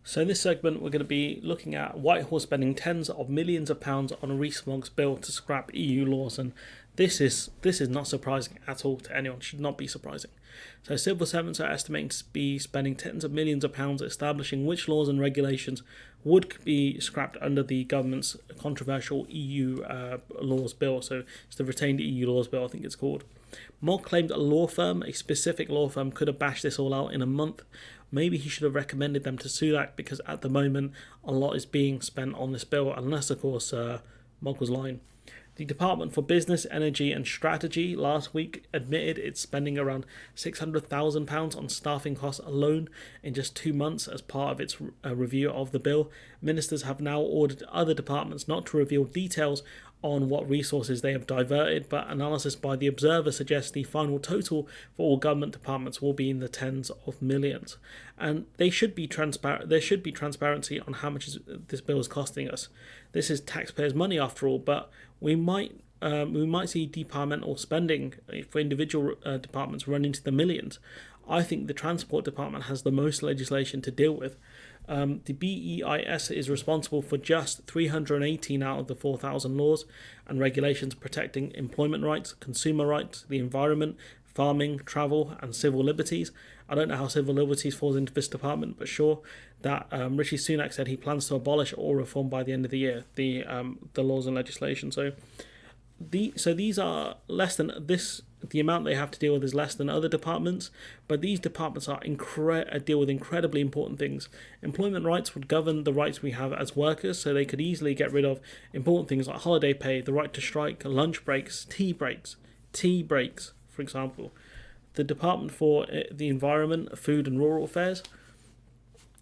So in this segment, we're going to be looking at Whitehall spending tens of millions of pounds on Rees-Mogg's bill to scrap EU laws, and this is not surprising at all to anyone. Should not be surprising. So civil servants are estimating to be spending tens of millions of pounds establishing which laws and regulations would be scrapped under the government's controversial EU laws bill. So it's the retained EU laws bill, I think it's called. Mogg claimed a specific law firm, could have bashed this all out in a month. Maybe he should have recommended them to Sunak, because at the moment a lot is being spent on this bill, unless of course Mogg was lying. The Department for Business, Energy and Strategy last week admitted it's spending around £600,000 on staffing costs alone in just 2 months as part of its review of the bill. Ministers have now ordered other departments not to reveal details on what resources they have diverted, but analysis by the Observer suggests the final total for all government departments will be in the tens of millions. And they should be transparent. There should be transparency on how much this bill is costing us. This is taxpayers' money after all, but we might see departmental spending for individual departments run into the millions. I think the Transport Department has the most legislation to deal with. The BEIS is responsible for just 318 out of the 4,000 laws and regulations protecting employment rights, consumer rights, the environment, farming, travel and civil liberties. I don't know how civil liberties falls into this department, but sure, that Rishi Sunak said he plans to abolish or reform by the end of the year, the laws and legislation. So these are less than this. The amount they have to deal with is less than other departments, but these departments are deal with incredibly important things. Employment rights would govern the rights we have as workers, so they could easily get rid of important things like holiday pay, the right to strike, lunch breaks, tea breaks, for example. The Department for the Environment, Food and Rural Affairs,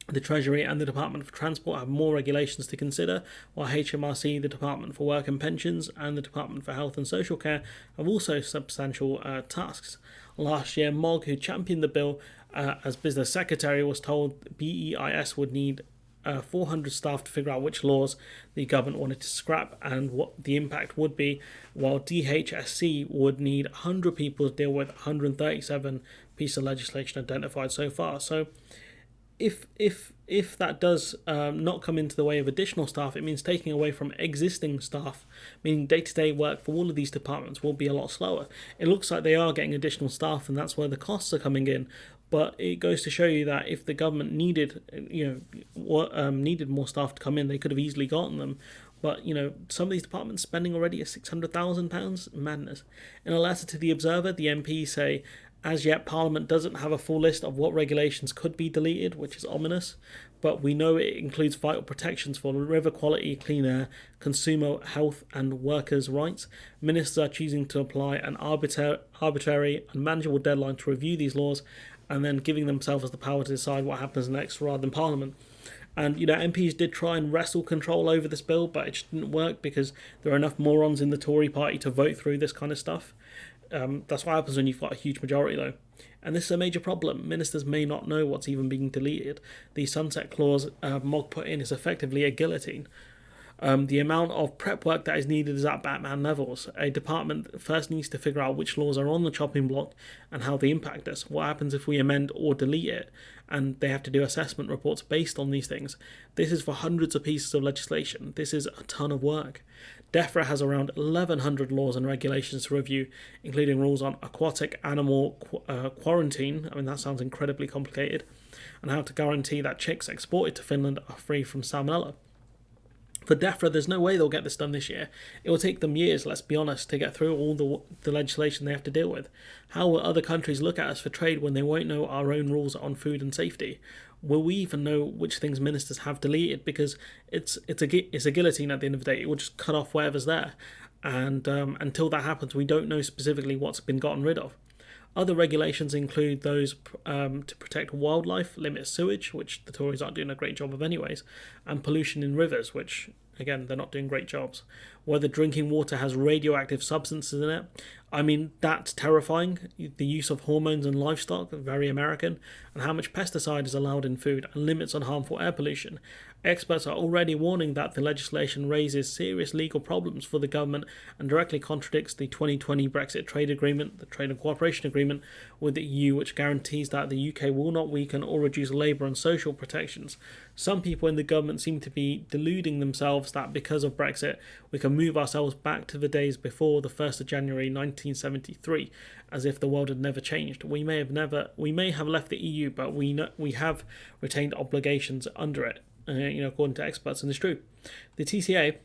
the Treasury and the Department for Transport have more regulations to consider, while HMRC, the Department for Work and Pensions, and the Department for Health and Social Care have also substantial tasks. Last year, Mogg, who championed the bill as Business Secretary, was told BEIS would need 400 staff to figure out which laws the government wanted to scrap and what the impact would be, while DHSC would need 100 people to deal with 137 pieces of legislation identified so far. So if that does not come into the way of additional staff, it means taking away from existing staff, meaning day-to-day work for all of these departments will be a lot slower. It looks like they are getting additional staff, and that's where the costs are coming in. But it goes to show you that if the government needed more staff to come in, they could have easily gotten them. But, some of these departments spending already at £600,000, madness. In a letter to the Observer, the MPs say, as yet, Parliament doesn't have a full list of what regulations could be deleted, which is ominous, but we know it includes vital protections for river quality, clean air, consumer health and workers' rights. Ministers are choosing to apply an arbitrary, unmanageable deadline to review these laws and then giving themselves the power to decide what happens next rather than Parliament. And, MPs did try and wrestle control over this bill, but it just didn't work because there are enough morons in the Tory party to vote through this kind of stuff. That's what happens when you've got a huge majority, though. And this is a major problem. Ministers may not know what's even being deleted. The sunset clause Mogg put in is effectively a guillotine. The amount of prep work that is needed is at Batman levels. A department first needs to figure out which laws are on the chopping block and how they impact us. What happens if we amend or delete it? And they have to do assessment reports based on these things. This is for hundreds of pieces of legislation. This is a ton of work. DEFRA has around 1,100 laws and regulations to review, including rules on aquatic animal quarantine. I mean, that sounds incredibly complicated. And how to guarantee that chicks exported to Finland are free from salmonella. For DEFRA, there's no way they'll get this done this year. It will take them years, let's be honest, to get through all the legislation they have to deal with. How will other countries look at us for trade when they won't know our own rules on food and safety? Will we even know which things ministers have deleted? Because it's a guillotine at the end of the day. It will just cut off whatever's there. And until that happens, we don't know specifically what's been gotten rid of. Other regulations include those to protect wildlife, limit sewage, which the Tories aren't doing a great job of anyways, and pollution in rivers, which, again, they're not doing great jobs. Whether drinking water has radioactive substances in it, I mean, that's terrifying. The use of hormones in livestock, very American, and how much pesticide is allowed in food, and limits on harmful air pollution. Experts are already warning that the legislation raises serious legal problems for the government and directly contradicts the 2020 Brexit trade agreement, the trade and cooperation agreement with the EU, which guarantees that the UK will not weaken or reduce labour and social protections. Some people in the government seem to be deluding themselves that because of Brexit, we can move ourselves back to the days before the 1st of January 1973, as if the world had never changed. We may have left the EU, but we have retained obligations under it. According to experts, and it's true. The TCA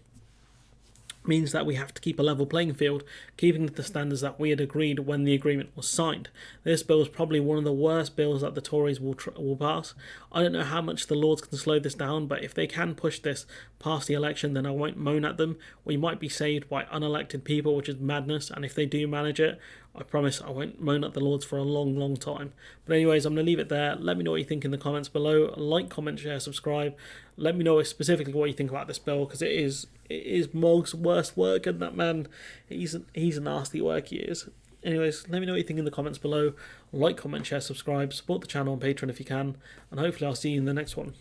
means that we have to keep a level playing field, keeping to the standards that we had agreed when the agreement was signed. This bill is probably one of the worst bills that the Tories will pass. I don't know how much the Lords can slow this down, but if they can push this past the election, then I won't moan at them. We might be saved by unelected people, which is madness, and if they do manage it, I promise I won't moan at the Lords for a long, long time. But anyways, I'm going to leave it there. Let me know what you think in the comments below. Like, comment, share, subscribe. Let me know specifically what you think about this bill, because it is Moggs' worst work, and that man, he's a nasty work, he is. Anyways, let me know what you think in the comments below. Like, comment, share, subscribe. Support the channel on Patreon if you can. And hopefully I'll see you in the next one.